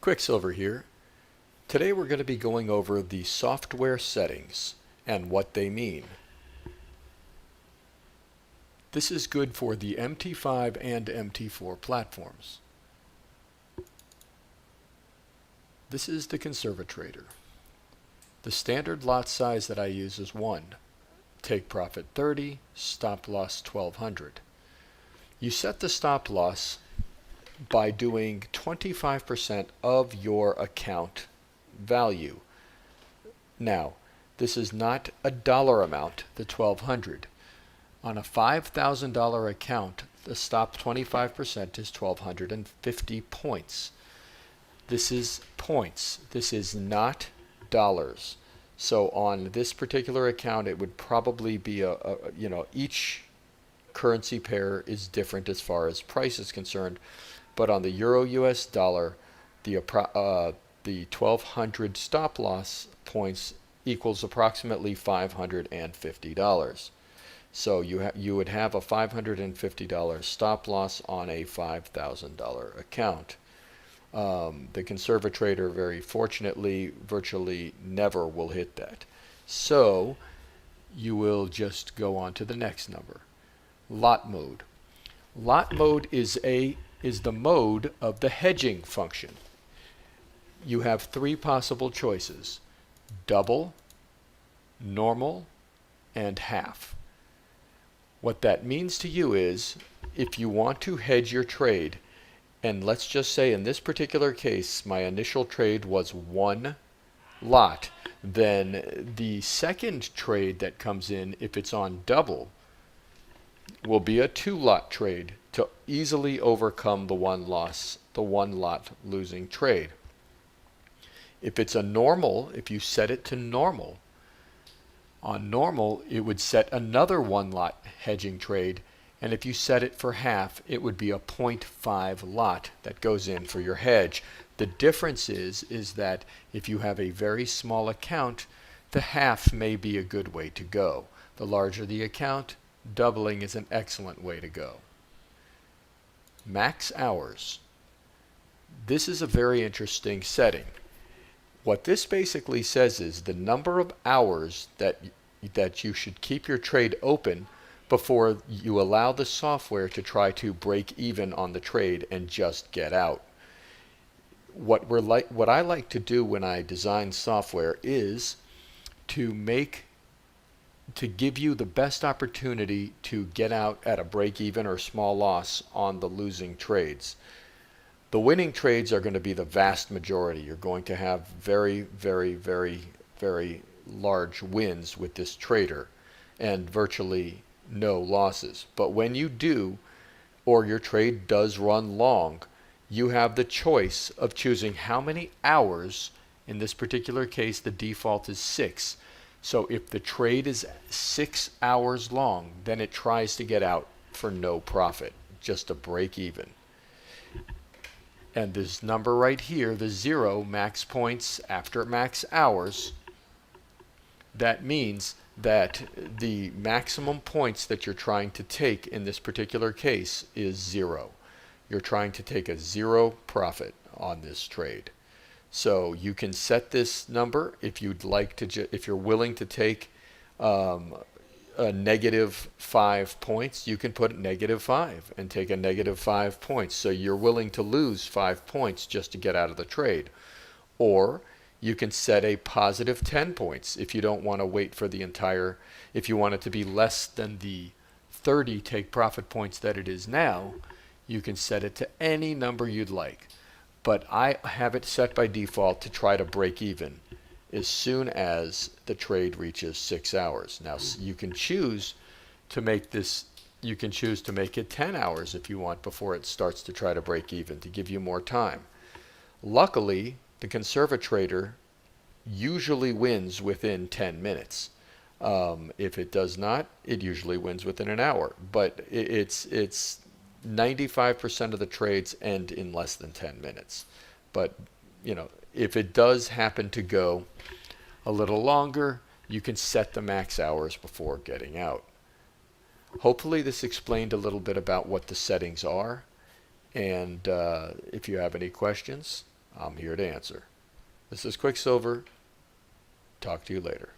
Quicksilver here. Today we're going to be going over the software settings and what they mean. This is good for the MT5 and MT4 platforms. This is the conservatrator. The standard lot size that I use is 1. Take profit 30, stop loss 1200. You set the stop loss by doing 25% of your account value. Now, this is not a dollar amount, the 1200. On a $5,000 account, the stop 25% is 1250 points. This is points. This is not dollars. So on this particular account, it would probably be each currency pair is different as far as price is concerned. But on the Euro US dollar, the 1200 stop loss points equals approximately $550. So you would have a $550 stop loss on a $5,000 account. The conservatrator, very fortunately, virtually never will hit that. So you will just go on to the next number. Lot mode. Lot mode is the mode of the hedging function. You have 3 possible choices: double, normal, and half. What that means to you is, if you want to hedge your trade, and let's just say in this particular case my initial trade was 1 lot, then the second trade that comes in, if it's on double, will be a 2-lot trade to easily overcome the one lot losing trade. If it's a normal, if you set it to normal, on normal it would set another 1-lot hedging trade, and if you set it for half, it would be a 0.5 lot that goes in for your hedge. The difference is that if you have a very small account, the half may be a good way to go. The larger the account, doubling is an excellent way to go. Max hours. This is a very interesting setting. What this basically says is the number of hours that you should keep your trade open before you allow the software to try to break even on the trade and just get out. What I like to do when I design software is to give you the best opportunity to get out at a break even or small loss on the losing trades. The winning trades are going to be the vast majority. You're going to have very, very, very, very large wins with this trader and virtually no losses. But when you do, or your trade does run long, you have the choice of choosing how many hours. In this particular case, the default is 6. So if the trade is 6 hours long, then it tries to get out for no profit, just a break even. And this number right here, the 0, max points after max hours, that means that the maximum points that you're trying to take in this particular case is 0. You're trying to take a 0 profit on this trade. So you can set this number if you'd like to. If you're willing to take a -5 points, you can put -5 and take a -5 points. So you're willing to lose 5 points just to get out of the trade. Or you can set a positive 10 points if you don't want to wait for the entire, if you want it to be less than the 30 take profit points that it is now, you can set it to any number you'd like. But I have it set by default to try to break even as soon as the trade reaches 6 hours. Now you can choose to make this, you can choose to make it 10 hours if you want before it starts to try to break even, to give you more time. Luckily, the conservatrator usually wins within 10 minutes. If it does not, it usually wins within an hour. But it's 95% of the trades end in less than 10 minutes. But if it does happen to go a little longer, you can set the max hours before getting out. Hopefully this explained a little bit about what the settings are, and if you have any questions, I'm here to answer. This is Quicksilver. Talk to you later.